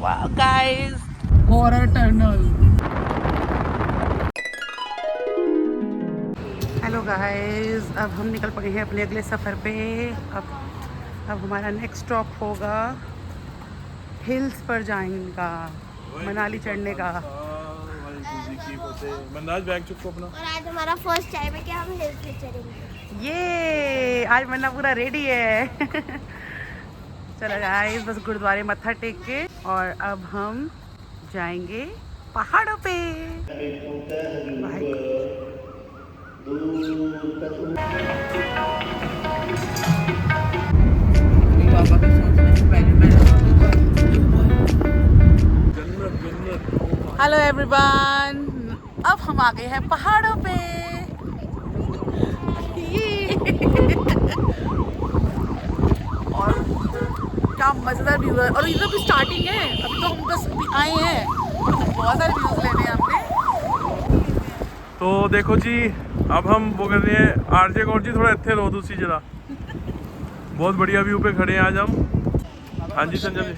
Wow guys, horror tunnel. Hello guys, अब हम निकल पड़े हैं अपने अगले सफ़र पे। अब हमारा नेक्स्ट स्टॉप होगा हिल्स पर जाने का, मनाली चढ़ने का। मंदाज बैग चुको अपना। और आज हमारा फर्स्ट टाइम है कि हम हिल्स पे चढ़ेंगे। ये आज मन्ना पूरा रेडी है। चलो गाइस, बस गुरुद्वारे मत्था टेक के और अब हम जाएंगे पहाड़ों पे। हेलो एवरीवन, अब हम आ गए हैं पहाड़ों पे। और क्या मजेदार व्यू है। और इधर भी स्टार्टिंग है, अभी तो हम बस आए हैं, बहुत सारे व्यूज लेने हैं हमने। तो देखो जी, अब हम वो कर रहे हैं आरजे गौर जी, थोड़ा इतने रो दूसरी जगह। बहुत बढ़िया व्यू पे खड़े हैं आज हम। हाँ जी संजय जी,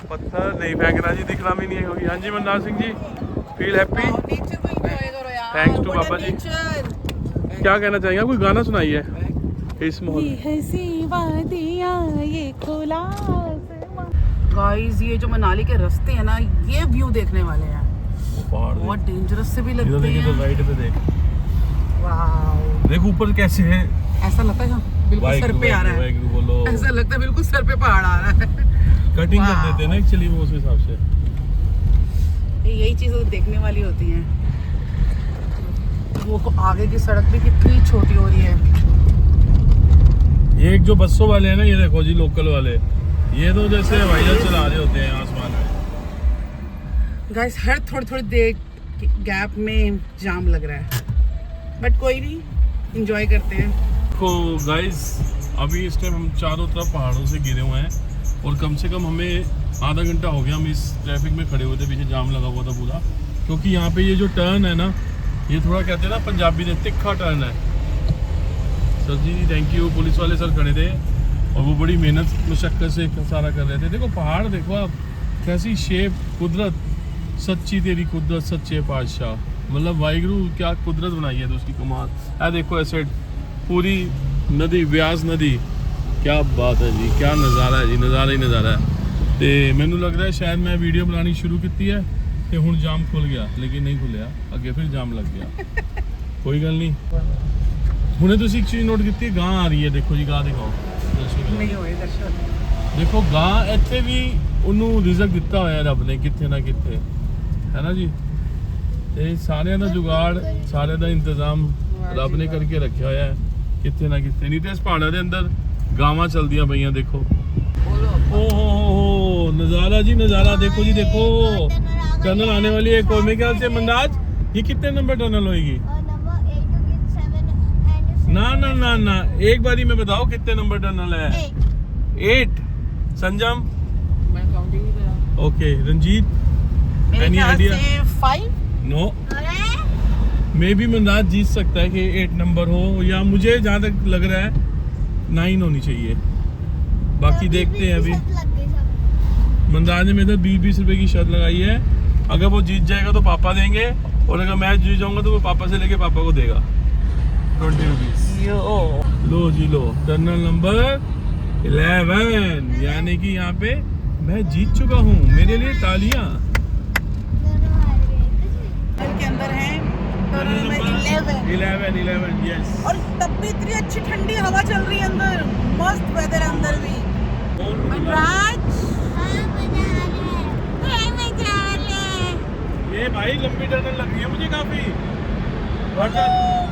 पत्थर नहीं फेंकना जी, दिखना भी नहीं होगी। हाँ जी Manraj Singh ji, feel happy. Thanks to पापा जी। क्या कहना चाहेंगे आप? कोई गाना सुनाइए इस माहौल में। गाइस, ये जो मनाली के रास्ते हैं ना, ये व्यू देखने वाले हैं। बहुत डेंजरस से भी लगते हैं। तो राइट पे देख, वाओ, देख ऊपर कैसे है। ऐसा लगता है बिल्कुल सर पे आ रहा है। बोलो, ऐसा लगता है बिल्कुल सर पे पहाड़ आ रहा है। कटिंग कर देते हैं ना एक्चुअली वो, उस हिसाब से। यही चीज़ें तो देखने वाली होती हैं। वो आगे की सड़क भी कितनी छोटी हो रही है। ये एक जो बसों वाले हैं ना, ये देखो जी, लोकल वाले, ये तो जैसे हवाई जहाज चला रहे होते हैं आसमान में। गाइस, हर थोड़ी थोड़ी देर गैप में जाम लग रहा है, बट कोई नहीं, एंजॉय करते हैं। तो गाइस, अभी इस टाइम हम चारों तरफ पहाड़ों से घिरे हुए हैं और कम से कम हमें आधा घंटा हो गया हम इस ट्रैफिक में खड़े हुए थे। पीछे जाम लगा हुआ था पूरा, क्योंकि यहाँ पे ये जो टर्न है ना, ये थोड़ा कहते हैं ना पंजाबी में तिखा टर्न है। Sir ji thank you, police वाले सर खड़े थे और वो बड़ी मेहनत मशक्कत से सारा कर रहे थे। देखो पहाड़ देखो आप, कैसी शेप, कुदरत, सच्ची तेरी कुदरत सच्चे पातशाह। मतलब वाहिगुरु क्या कुदरत बनाई है तो उसकी कमाल है। देखो ऐसे पूरी नदी, ब्यास नदी, क्या बात है जी, क्या नज़ारा है जी, नज़ारा ही नज़ारा है। तो मैनू लग रहा है शायद मैं वीडियो बनानी शुरू की है तो हुण जाम खुल गया, लेकिन नहीं खुलिया, अगे फिर जाम लग गया। कोई गल नहीं। हुणे तुसीं एक चीज़ नोट की, गां आ रही है, देखो जी, गां दिखाओ नहीं होए दर्शन। देखो गां इत्थे भी उन्होंने रिजक दिता होया रब ने, कित्थे ना कित्थे, है ना जी। ते सारिਆਂ ਦਾ जुगाड़, सारे ਦਾ इंतजाम रब ने करके रखा होया है, कित्थे ना कित्थे। नहीं तो इस पहाड़ों के अंदर गावां चलदियां पईयां, देखो। ओहो नज़ारा जी, नज़ारा देखो जी, देखो टनल आने वाली है। कोई मेरे ख्याल से मंदाज, ये कितने नंबर टनल होएगी? ना ना ना ना, एक बारी में बताओ कितने नंबर टनल है? 8। संजम, मैं काउंटिंग नहीं करा। ओके रंजीत, मेरे एनी ख्याल आइडिया? से 5। नो, मे भी मंदाज जीत सकता है कि 8 नंबर हो, या मुझे जहाँ तक लग रहा है 9 होनी चाहिए। बाकी देखते हैं। अभी मंदाज ने मेरे साथ 20-20 रुपए की शर्त लगाई है, अगर वो जीत जाएगा तो पापा देंगे, और अगर मैं जीत जाऊंगा तो वो पापा से लेके पापा को देगा 20 रुपीज। लो जी लो, टनल नंबर 11, यानी कि यहाँ पे मैं जीत चुका हूँ। मेरे लिए तालियां। के अंदर है टनल नंबर 11 यस। और तब भी इतनी अच्छी ठंडी हवा चल रही है अंदर, मस्त वेदर है अंदर भी। ये भाई लंबी टनल लग रही है मुझे काफी, बट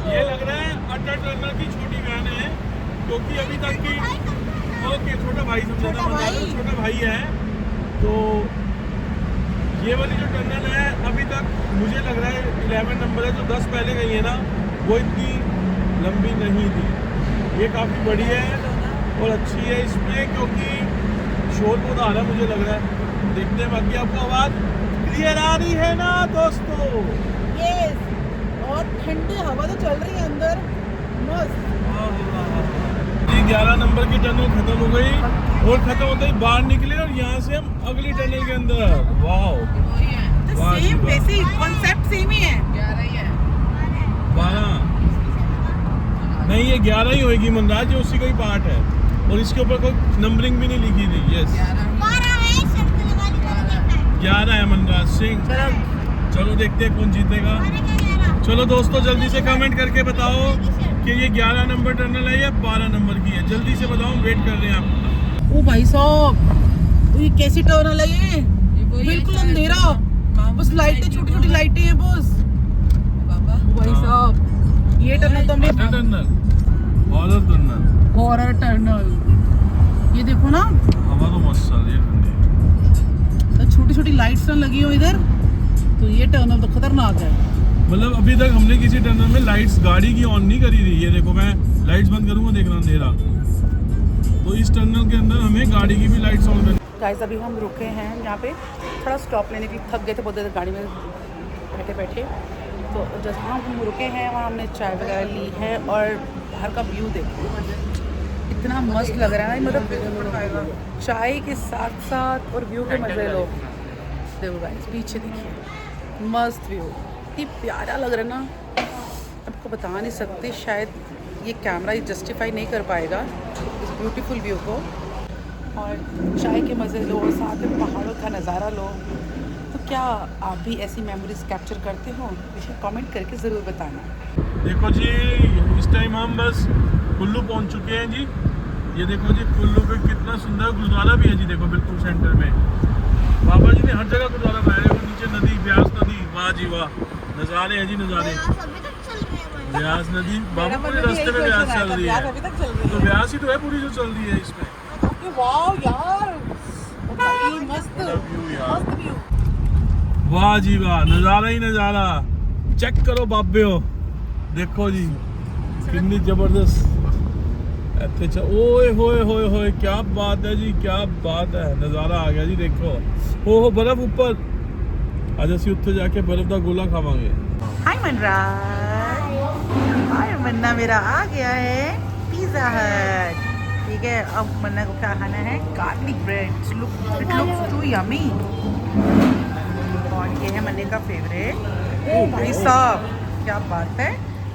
ये लग रहा है अटल टनल की छोटी वैन है, क्योंकि अभी तक की ओके छोटा भाई समझा था, छोटा भाई है। तो ये वाली जो टनल है अभी तक मुझे लग रहा है 11 नंबर है, जो 10 पहले गई है ना, वो इतनी लंबी नहीं थी। ये काफ़ी बड़ी है और अच्छी है इसमें, क्योंकि शोर बहुत आ रहा है मुझे लग रहा है। देखते हैं बाकी आपको आवाज़ क्लियर आ रही है ना दोस्तों? यस, और ठंडी हवा तो चल रही है अंदर, मस्त। 11 नंबर की टनल खत्म हो गई और खत्म होते ही बाहर निकले और यहाँ से हम अगली टनल के अंदर। वाओ, वाह जी सेम वाह। वैसे कॉन्सेप्ट सेम ही है। 12 नहीं, ये 11 ही होगी मनराज, ये उसी का ही पार्ट है और इसके ऊपर कोई नंबरिंग भी नहीं लिखी थी। यस 11 है मनराज सिंह। चलो देखते हैं कौन जीतेगा। चलो दोस्तों, जल्दी से कमेंट करके बताओ कि ये 11 नंबर टनल है या 12 नंबर की है। जल्दी से बताओ, वेट कर रहे हैं आपको। ओ भाई साहब, ये कैसी टनल है ये? बिल्कुल अंधेरा, बस लाइटें, छोटी छोटी लाइटें हैं बस। ओ भाई साहब, ये टनल तो हमने tunnel, horror tunnel, horror tunnel. ये देखो ना, हवा तो मस्त चल रही है ठंडी। तो छोटी छोटी लाइट्स ना लगी हो इधर, तो ये टनल तो खतरनाक है। मतलब अभी तक हमने किसी टनल में लाइट्स गाड़ी की ऑन नहीं करी थी। ये देखो, मैं लाइट्स बंद करूंगा, देखना अंधेरा। तो इस टनल के अंदर हमें गाड़ी की भी लाइट्स ऑन करनी। गाइस अभी हम रुके हैं यहाँ पे, थोड़ा स्टॉप लेने के लिए, थक गए थे बहुत ज़्यादा गाड़ी में बैठे बैठे। तो जहाँ हम रुके हैं वहाँ हमने चाय वगैरह ली है और बाहर का व्यू देखो, इतना मस्त लग रहा है ना। मतलब चाय के साथ साथ और व्यू के मज़े लो। देखो गाइस, पीछे देखिए, मस्त व्यू, इतनी प्यारा लग रहा है ना, आपको बता नहीं सकते। शायद ये कैमरा जस्टिफाई नहीं कर पाएगा इस ब्यूटीफुल व्यू को। और चाय के मज़े लो, साथ में पहाड़ों का नज़ारा लो। तो क्या आप भी ऐसी मेमोरीज कैप्चर करते हो? मुझे कमेंट करके ज़रूर बताना। देखो जी, इस टाइम हम बस कुल्लू पहुंच चुके हैं जी। ये देखो जी, कुल्लू पे कितना सुंदर गुरुद्वारा भी है जी। देखो बिल्कुल सेंटर में बाबा जी ने हर जगह गुरुद्वारा बनाया है। नीचे नदी, ब्यास नदी, वाह जी वाह, नज़ारे हैं जी, नज़ारे। ब्यास नदी, बाबा पूरे रास्ते में ब्यास चल रही है। अभी तक चल रही तो ब्यास ही तो है पूरी जो चल रही है इसमें। है। वाओ यार, मस्त व्यू यार, मस्त व्यू। वाह जी वाह, नज़ारा ही नज़ारा। चेक करो बाबे हो, देखो जी कितनी जबरदस्त। ओए होए होए होए, क्या बात है जी, क्या बात है। नज़ारा आ गया जी, देखो हो बर्फ ऊपर। आज ਅਸੀਂ ਉੱਥੇ ਜਾ ਕੇ बर्फ का गोला खावांगे। हाय मनराज, हाय मन्ना मेरा आ गया है पिज़्ज़ा हट। ठीक है, अब मन्ना को क्या खाना है? Garlic bread. It looks too yummy. और ये है मन्ने का फेवरेट। ओ भाई साहब, क्या बात है,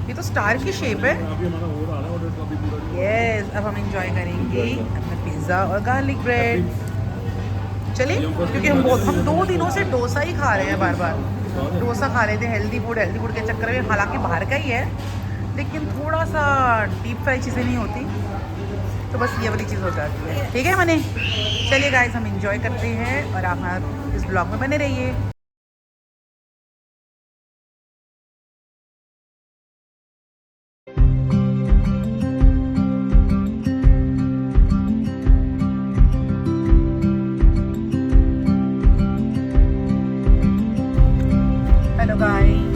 ये तो स्टार की शेप है। अभी हमारा हो रहा है ऑर्डर, तो अभी पूरा यस, अब हम एंजॉय करेंगे अपना पिज़्ज़ा और गार्लिक ब्रेड। चलिए, क्योंकि हम 2 दिनों से डोसा ही खा रहे हैं, बार बार डोसा खा रहे थे। हेल्दी फूड के चक्कर में, हालांकि बाहर का ही है, लेकिन थोड़ा सा डीप फ्राई चीज़ें नहीं होती, तो बस ये वाली चीज़ हो जाती है। ठीक है मने, चलिए गाइस, हम एंजॉय करते हैं और आप इस ब्लॉग में बने रहिए। हेलो गाइस,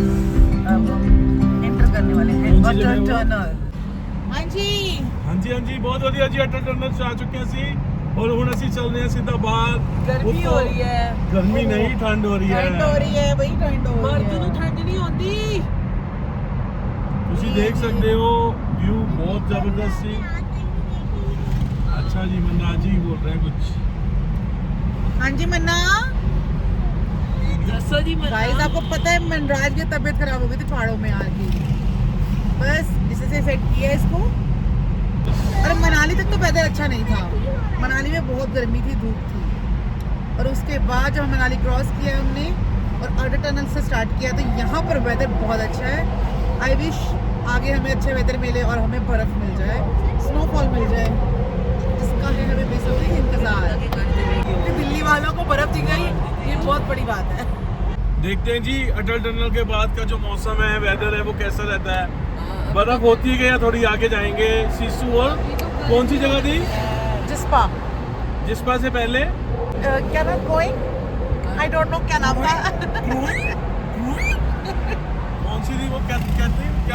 अब हम एंटर करने वाले हैं कौन सी जगह है अटल वो? टनल। हाँ जी, हाँ जी बहुत ਵਧੀਆ ਜੀ। अटल टनल से आ चुके हैं ਅਸੀਂ और ਹੁਣ ਅਸੀਂ ਚੱਲਦੇ ਹਾਂ ਸਿੱਧਾ ਬਾਹਰ। गर्मी हो रही है, गर्मी नहीं, ठंड हो रही है। ठंड हो रही है, वही ठंड हो रही है। ठंड नहीं होती। ਤੁਸੀਂ देख सकते हो व्यू बहुत जबरदस्त सी। अच्छा जी, मन्ना जी बोल रहे हैं कुछ। हाँ जी मन्ना, गाइस आपको पता है मनराज की तबीयत खराब हो गई थी पहाड़ों में आके, बस इसी से सेट किया इसको। और मनाली तक तो वेदर अच्छा नहीं था, मनाली में बहुत गर्मी थी, धूप थी। और उसके बाद जब हम मनाली क्रॉस किया हमने और अटल टनल से स्टार्ट किया, तो यहाँ पर वेदर बहुत अच्छा है। आई विश आगे हमें अच्छे वेदर मिले और हमें बर्फ़ मिल जाए, स्नोफॉल मिल जाए, जिसका है हमें बेसब्री से इंतज़ार। दिल्ली वालों को बर्फ़ दिख गई, ये बहुत बड़ी बात है। देखते हैं जी अटल टनल के बाद का जो मौसम है, वेदर है, वो कैसा रहता है। बर्फ होती है या थोड़ी आगे जाएंगे सिसु। और कौन सी जगह थी? जिस्पा। जिस्पा से पहले क्या नाम? गोइंग, आई डोंट नो क्या नाम था। कौन सी थी वो? क्या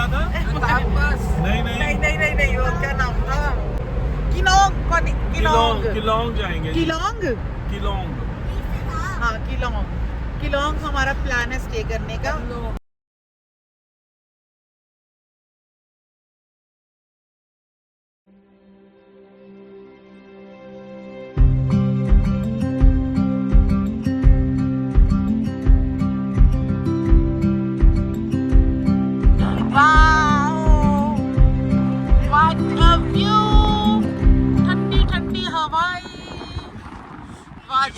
था? नहीं नहीं, वो क्या नाम था? किलोंग किलोंग जाएंगे। किलोंग, किलोंग। हाँ किलोंग हमारा प्लान है स्टे करने का।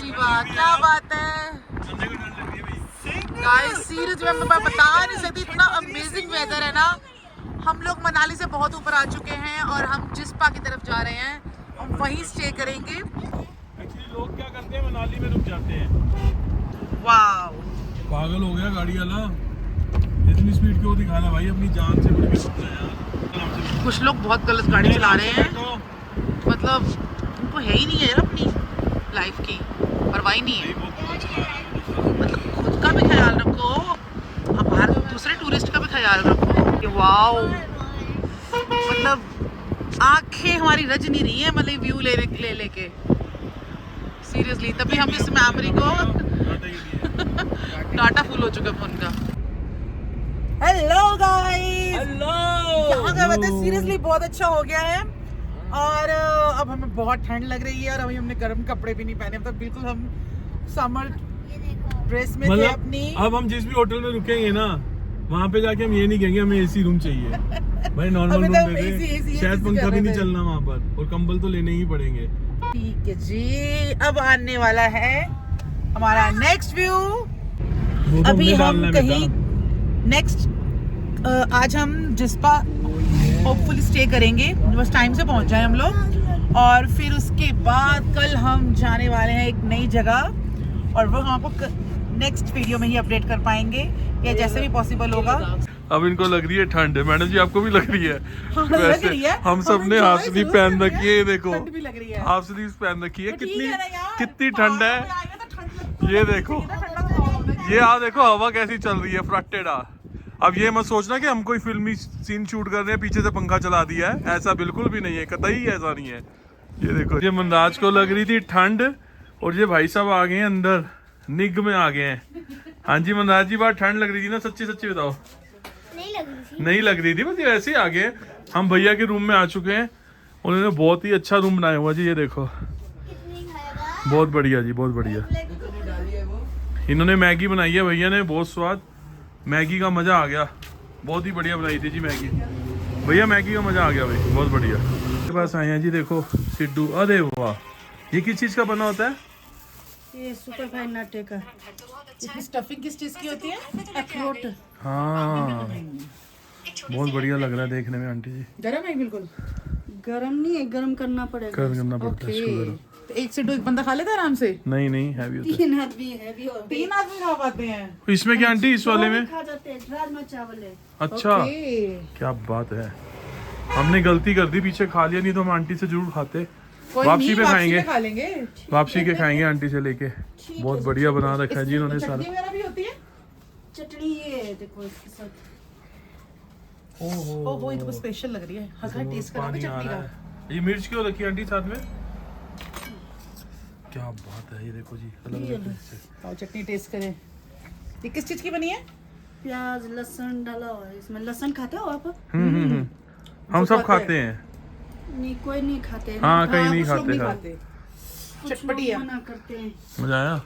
जी वाह, क्या बात है गाइस, सीरियस में मैं बता नहीं सकती, इतना अमेजिंग वेदर है ना। हम लोग मनाली से बहुत ऊपर आ चुके हैं और हम जिस्पा की तरफ जा रहे हैं, हम वहीं स्टे करेंगे। एक्चुअली लोग क्या करते हैं, मनाली में रुक जाते हैं। वाव, पागल हो गया गाड़ी वाला, इतनी स्पीड क्यों दिखा रहा भाई, अपनी जान से बढ़ के रुक जा यार। कुछ लोग बहुत गलत गाड़ी चला रहे हैं, मतलब उनको है ही नहीं है यार अपनी लाइफ की परवाह नहीं है। मतलब खुद का भी ख्याल रखो, अब बाहर दूसरे टूरिस्ट का भी ख्याल रखो। वाओ, मतलब आंखें हमारी रज नहीं रही है, मतलब व्यू ले लेके सीरियसली। तभी हम इस मेमोरी को डाटा फुल हो चुका फोन का। हेलो गाइस, यहाँ का वेदर सीरियसली बहुत अच्छा हो गया है और अब हमें बहुत ठंड लग रही है और अभी हमने गर्म कपड़े भी नहीं पहने, मतलब बिल्कुल हम समर ड्रेस में थे अपनी। अब हम जिस भी होटल में रुकेंगे ना, वहाँ पे जाके हम ये नहीं कहेंगे हमें एसी रूम चाहिए भाई, नॉर्मल रूम दे दे, शायद पंखा भी नहीं चलना वहाँ पर, और कंबल तो लेने ही पड़ेंगे। ठीक है जी, अब आने वाला है हमारा नेक्स्ट व्यू। अभी हम कहीं नेक्स्ट आज हम जिस्पा होपफुली स्टे करेंगे, बस टाइम से पहुंच जाए हम लोग, और फिर उसके बाद कल हम जाने वाले हैं एक नई जगह और वो हम आपको नेक्स्ट वीडियो में ही अपडेट कर पाएंगे या जैसे भी पॉसिबल होगा। अब इनको लग रही है ठंड, मैडम जी आपको भी लग रही है? हाँ, लग रही है। हम सब ने हाफ स्लीव पहन रखी है, ये देखो ठंड भी लग रही है, हाफ स्लीव पहन रखी है। तो ठीक है ना यार, कितनी ठंड है, पहाड़ों में आएंगे तो ठंड लगती है। ये देखो, ठंडा तो हवा में। ये आ देखो हवा कैसी चल रही है, फ्रटेडा। अब ये मत सोचना कि हम कोई फिल्मी सीन शूट कर रहे हैं, पीछे से पंखा चला दिया है, ऐसा बिल्कुल भी नहीं है, कतई ऐसा नहीं है। ये देखो, ये मनराज को लग रही थी ठंड और ये भाई साहब आ गए हैं अंदर, निग में आ गए हैं। हाँ जी मनराज जी, बात ठंड लग रही थी ना, सच्ची सच्ची बताओ? नहीं लग रही थी। नहीं लग रही थी, बस ये ऐसे ही आ गए। हम भैया के रूम में आ चुके हैं, उन्होंने बहुत ही अच्छा रूम बनाया हुआ जी, ये देखो कितनी खाएगा? बहुत बढ़िया जी, बहुत बढ़िया। इन्होंने मैगी बनाई है भैया ने, बहुत स्वाद, मैगी का मजा आ गया, बहुत ही बढ़िया बनाई थी जी मैगी। भैया मैगी का मजा आ गया भाई, बहुत बढ़िया। मेरे पास आए हैं जी, देखो सिड्डू, अरे वाह, ये किस चीज का बना होता है? ये सुपर फाइन नट्टे का। इसकी स्टफिंग किस चीज की होती है? अखरोट। हाँ, बहुत बढ़िया लग रहा है देखने में आंटी जी। गरम है बिल्कुल? गरम नहीं है, गरम करना पड़ेगा। करना पड़ता है इसको गरम। तो एक से दो एक बंदा खा लेता है आराम से? नहीं नहीं, हैवी होता है। 3 आदमी है भी और 3 आदमी खा पाते हैं? इसमें क्या आंटी, इस वाले में? खा जाते हैं, राजमा चावल है। अच्छा, ओके। क्या बात है, हमने गलती कर दी, पीछे खा लिया, नहीं तो हम आंटी से जरूर खाते। कोई वापसी नहीं, पे खाएंगे, खा लेंगे। वापसी के खाएंगे आंटी से लेके। बहुत बढ़िया बना रखा है जी इन्होंने सारा। चटनी वगैरह भी होती है? चटनी ये देखो इसके साथ। ओ वो ये तो स्पेशल लग रही है, हल्का टेस्ट करा पानी आ चटनी रहा का। है। ये मिर्च क्यों रखी है आंटी साथ में? क्या बात है, ये देखो जी, अलग अलग से। और चटनी टेस्ट करें। ये किस चीज की बनी है? प्याज लहसुन डाला हुआ है इसमें। लहसुन खाते हो आप? हम सब खाते हैं। नहीं, कोई नहीं खाते। हाँ, कहीं नहीं कुछ लोग खाते खाते। कुछ चटपटी लोग है। मना करते हैं। मजा आया?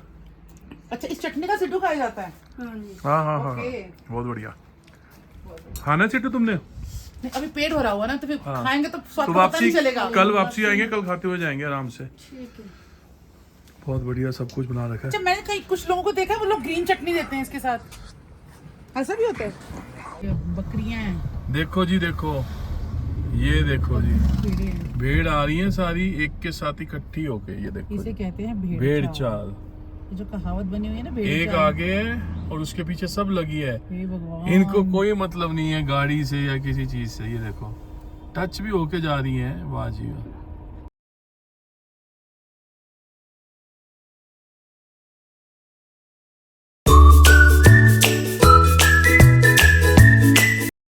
अच्छा, इस चटनी का सिड्डू खाया जाता है? हाँ जी। हाँ हाँ हाँ, ओके। बहुत बढ़िया। खाना चिट्टू तुमने? नहीं, अभी पेट भरा हुआ ना, तो फिर हाँ। खाएंगे तो स्वाद तो का पता वापसी, नहीं चलेगा। कल वापसी आएंगे, कल खाते हुए जाएंगे आराम से। ठीक है। बहुत बढ़िया सब कुछ बना रखा अच्छा, है। मैंने कहीं कुछ लोगों को देखा है, वो लोग ग्रीन चटनी देते हैं इसके साथ, ऐसा भी होता है? ये बकरियां हैं, देखो जी, देखो ये देखो जी, भेड़िए हैं। भेड़ आ रही है सारी एक के साथ इकट्ठी होके, ये देखो इसे कहते हैं भेड़ भेड़ चाल। चाल। ये जो कहावत बनी हुई है ना, भेड़ एक चाल। आगे है और उसके पीछे सब लगी है। हे भगवान। इनको कोई मतलब नहीं है गाड़ी से या किसी चीज से। ये देखो टच भी होके जा रही है, वाह जी वाह।